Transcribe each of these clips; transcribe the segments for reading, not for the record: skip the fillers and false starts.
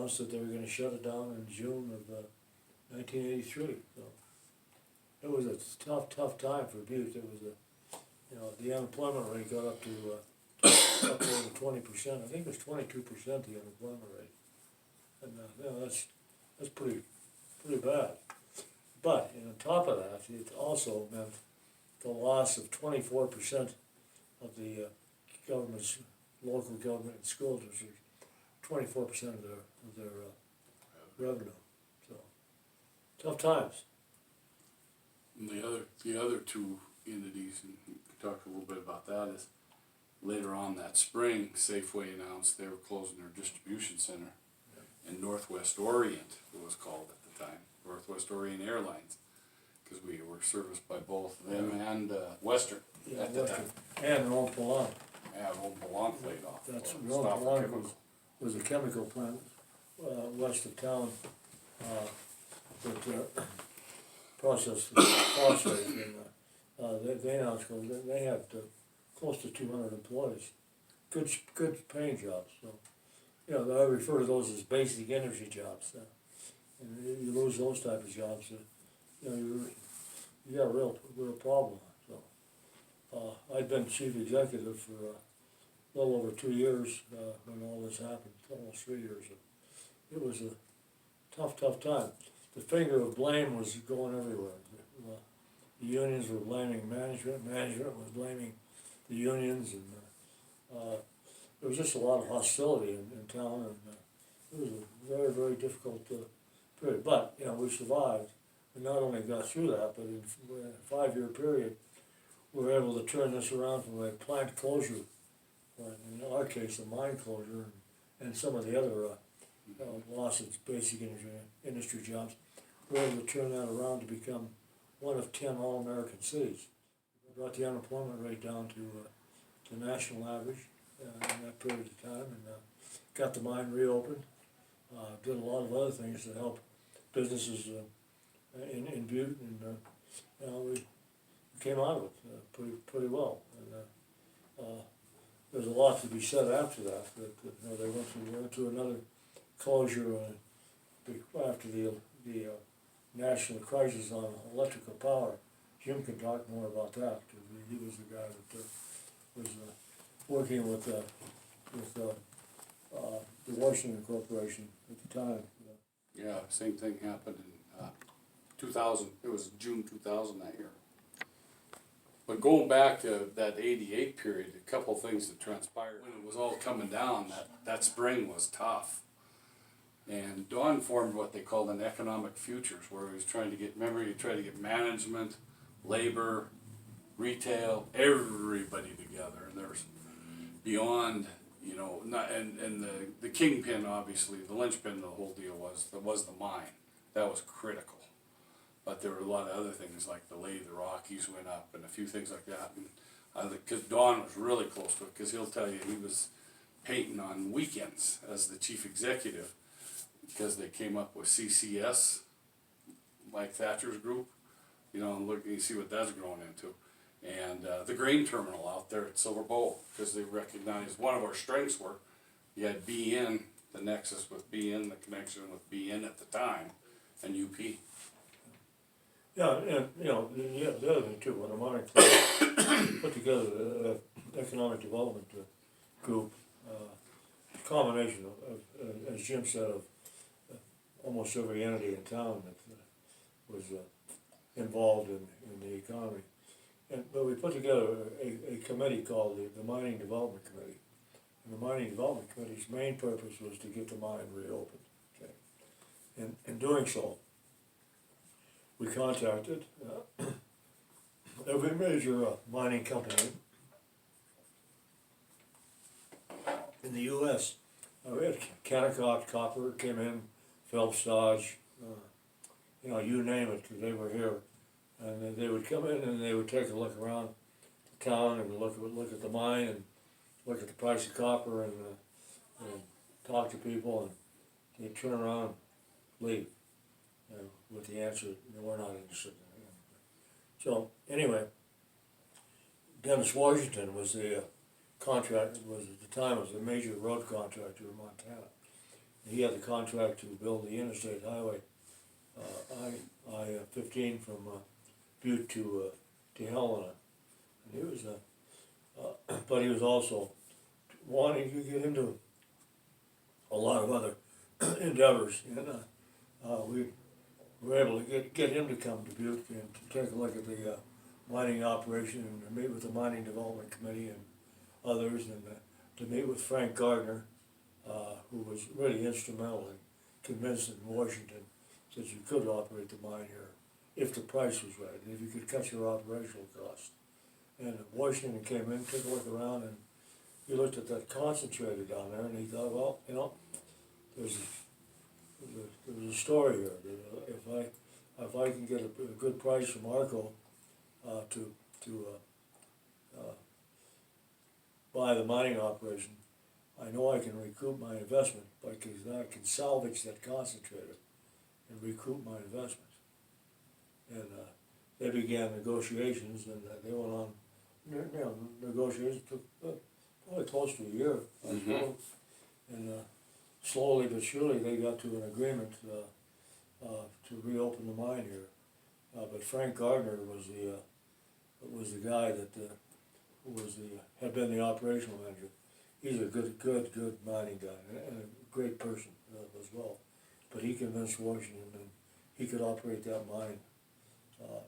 announced that they were gonna shut it down in June of 1983, so. It was a tough time for Butte. It was the unemployment rate got up to, up over 20%. I think it was 22% the unemployment rate. And, that's pretty bad. But, on top of that, it also meant the loss of 24% of the government's, local government and school districts, 24% of their revenue. So, tough times. And the other two entities, and we could talk a little bit about that, is later on that spring, Safeway announced they were closing their distribution center in Northwest Orient, it was called at the time, Northwest Orient Airlines, because we were serviced by both them and Western at the time. And Rome Poland. Yeah, Rome Poland played off. That's Rome Poland was a chemical plant west of town that processed phosphate, and they announced they had close to 200 employees, good paying jobs. So, I refer to those as basic energy jobs. And you lose those type of jobs, you got a real problem. So, I'd been chief executive for a little over 2 years when all this happened, almost 3 years. It was a tough time. The finger of blame was going everywhere. The unions were blaming management was blaming the unions, and there was just a lot of hostility in town, and it was a very difficult period. But, we survived. We not only got through that, but in a 5-year period, we were able to turn this around from a plant closure, in our case, a mine closure, and some of the other loss of basic industry jobs. We were able to turn that around to become one of 10 all-American cities. We brought the unemployment rate down to the national average in that period of time, and got the mine reopened. Did a lot of other things to help businesses in Butte, and we came out of it pretty well. And there's a lot to be said after that. They went through another closure after the national crisis on electrical power. Jim can talk more about that, because he was the guy that was working with the Washington Corporation at the time. Yeah, same thing happened in 2000. It was June 2000 that year. But going back to that 88 period, a couple things that transpired. When it was all coming down, that spring was tough. And Don formed what they called an economic futures, where he was trying to get, he tried to get management, labor, retail, everybody together. And there's beyond, and the kingpin, obviously, the linchpin of the whole deal was the mine. That was critical. But there were a lot of other things, like the Rockies went up and a few things like that. And because Don was really close to it, because he'll tell you he was painting on weekends as the chief executive, because they came up with CCS, like Thatcher's group, and look, you see what that's grown into. And the grain terminal out there at Silver Bowl, because they recognized one of our strengths were, you had BN, the nexus with BN, the connection with BN at the time, and UP. Yeah, and the other thing too, when the mine closed, put together the economic development group, a combination of, as Jim said, of almost every entity in town that was involved in the economy. But we put together a committee called the Mining Development Committee. And the Mining Development Committee's main purpose was to get the mine reopened. Okay? And in doing so, we contacted every major mining company in the U.S. We had Kennecott Copper came in, Phelps Dodge, you name it, they were here. And they would come in and they would take a look around the town and look at the mine and look at the price of copper and talk to people, and they'd turn around and leave with the answer, we're not interested in it. So anyway, Dennis Washington was the contractor, was at the time was a major road contractor in Montana. He had the contract to build the interstate highway, I-15 from Butte to Helena. And he was, but he was also wanting to get into a lot of other endeavors, and we were able to get him to come to Butte and to take a look at the mining operation and to meet with the Mining Development Committee and others, and to meet with Frank Gardner, who was really instrumental in convincing Washington that you could operate the mine here if the price was right, and if you could cut your operational costs. And Washington came in, took a look around, and he looked at that concentrator down there, and he thought, well, you know, there's a story here. That if I can get a good price from Arco to buy the mining operation, I know I can recoup my investment because I can salvage that concentrator and recoup my investment. And they began negotiations, and they went on. Negotiations took probably close to a year, I suppose. And slowly but surely they got to an agreement to reopen the mine here. But Frank Gardner was the guy that had been the operational manager. He's a good mining guy and a great person as well. But he convinced Washington that he could operate that mine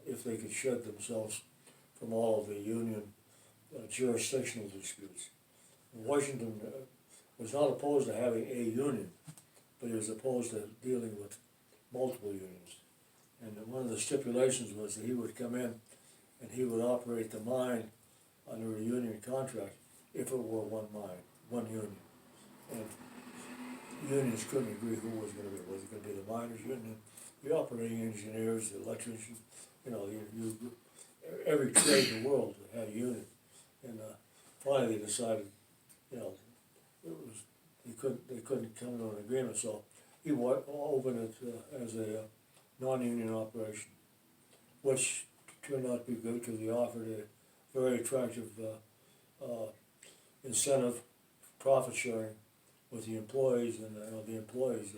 if they could shed themselves from all of the Union jurisdictional disputes. Washington was not opposed to having a union, but he was opposed to dealing with multiple unions. And one of the stipulations was that he would come in and he would operate the mine under a union contract if it were one mine, one union. And unions couldn't agree who was going to be. Was it going to be the miners' union, the operating engineers, the electricians? You know, every trade in the world had a union. And finally they decided, you know, they couldn't come to an agreement. So he opened it as a non-union operation, which turned out to be good because he offered a very attractive incentive, profit sharing with the employees, and the employees,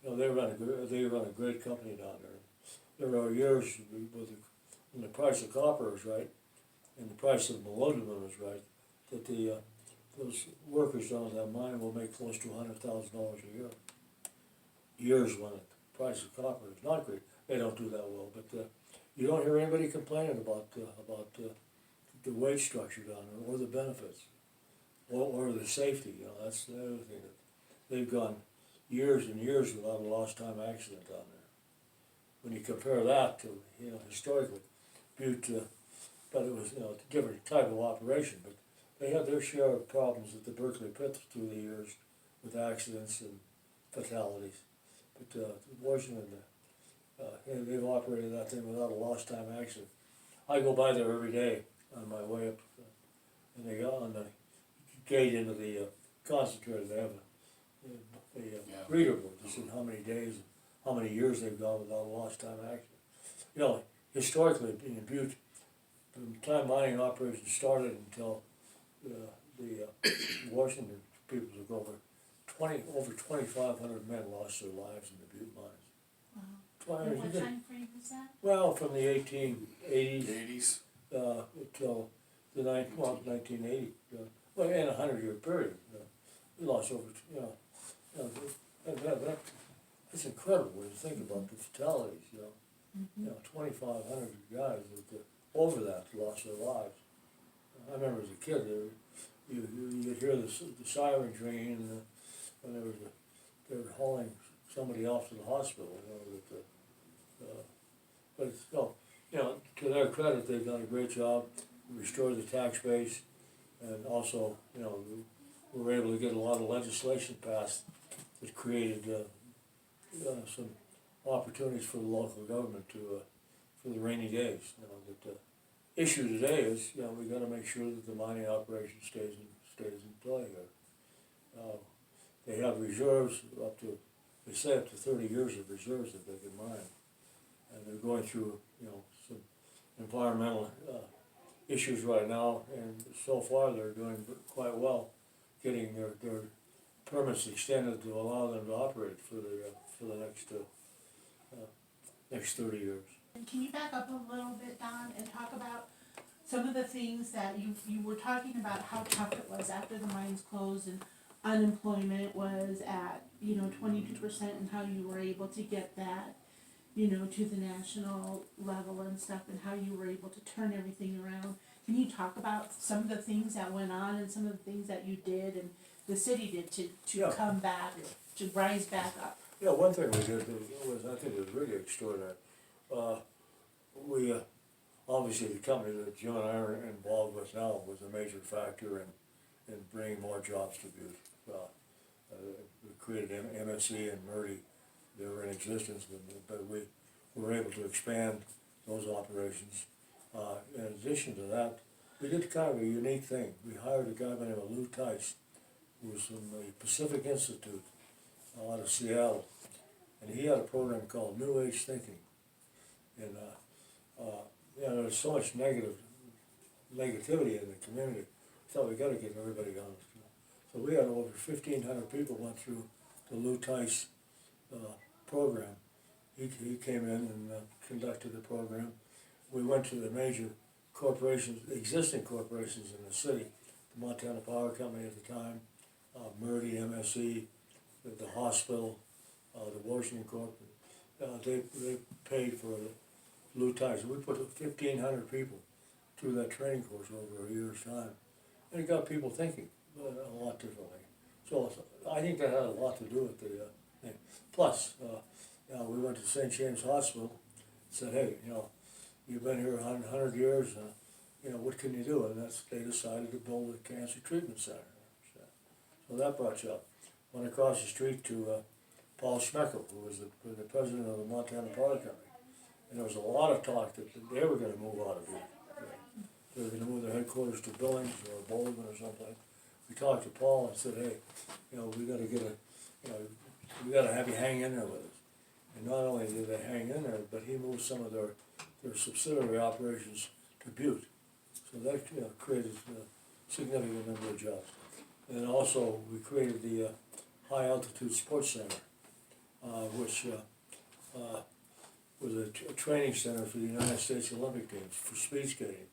they run a great company down there. There are years when the price of copper is right, and the price of molybdenum is right, that those workers down at that mine will make close to $100,000 a year. Years when the price of copper is not great, they don't do that well. But you don't hear anybody complaining about the wage structure down there, or the benefits, or the safety. You know, that's the other thing. That they've gone years and years without a lost time accident down there. When you compare that to, historically, Butte, but it was, a different type of operation, but they had their share of problems at the Berkeley pit through the years with accidents and fatalities. But Washington, they've operated that thing without a lost time accident. I go by there every day on my way up, and they got on the gate into the concentrator. They have a reader board to see how many days, how many years they've gone without a lost time accident. Historically in Butte, from the time mining operations started until the Washington people took over, over 2,500 men lost their lives in the Butte mines. Wow. And what time frame was that? Well, from the 1880s 80s. Until the 1980, well, in a 100-year period, we lost over, that's incredible when you think about the fatalities. 2,500 guys that over that lost their lives. I remember as a kid, you'd hear the sirens ringing, and when they were hauling somebody off to the hospital. But still, to their credit, they've done a great job, restored the tax base, and also, we were able to get a lot of legislation passed that created some opportunities for the local government for the rainy days. The issue today is, we got to make sure that the mining operation stays in play here. They have reserves they say up to 30 years of reserves that they can mine, and they're going through, some environmental issues right now, and so far they're doing quite well, getting their permits extended to allow them to operate for the next 30 years. And can you back up a little bit, Don, and talk about some of the things that you were talking about, how tough it was after the mines closed and unemployment was at, 22%, and how you were able to get that, to the national level and stuff, and how you were able to turn everything around. Can you talk about some of the things that went on and some of the things that you did and the city did to Yeah. come back, to rise back up? Yeah, one thing we did was, I think it was really extraordinary. We, obviously the company that Jim and I are involved with now was a major factor in bringing more jobs to Butte. We created MSC and Murdy. They were in existence, but we were able to expand those operations. In addition to that, we did kind of a unique thing. We hired a guy by the name of Lou Tice, who was from the Pacific Institute out of Seattle, and he had a program called New Age Thinking. And there's so much negativity in the community. I thought we got to get everybody on it. So we had over 1,500 people went through the Lou Tice program. He came in and conducted the program. We went to the major corporations, existing corporations in the city, the Montana Power Company at the time, Murdy, MSC, the hospital, the Washington Corp. They paid for the Lou Tice. We put 1,500 people through that training course over a year's time, and it got people thinking a lot differently. So I think that had a lot to do with the thing. Plus, we went to St. James Hospital, said, hey, you've been here 100 years, what can you do? And they decided to build a cancer treatment center. So that brought you up. Went across the street to Paul Schmeckel, who was the president of the Montana Power Company. And there was a lot of talk that they were going to move out of here. They were going to move their headquarters to Billings or Baldwin or something. We talked to Paul and said, hey, we got to we got to have you hang in there with us. And not only did they hang in there, but he moved some of their subsidiary operations to Butte. So that created a significant number of jobs. And then also we created the High Altitude Sports Center, which was a training center for the United States Olympic teams for speed skating.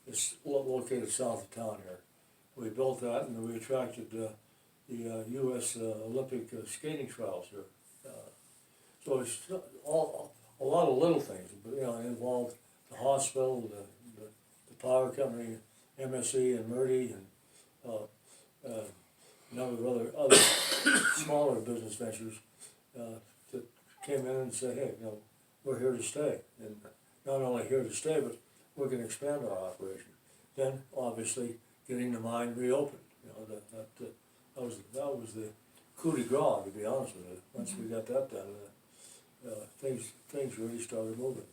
It's located south of town here. We built that, and we attracted the U.S. Olympic skating trials here. So it's a lot of little things, but it involved the hospital, the power company, MSC and Murdy, and a number of other smaller business ventures that came in and said, hey, we're here to stay, and not only here to stay, but we're going to expand our operation. Then, obviously, getting the mine reopened. That was the coup de grace, to be honest with you. Once we got that done, things really started moving.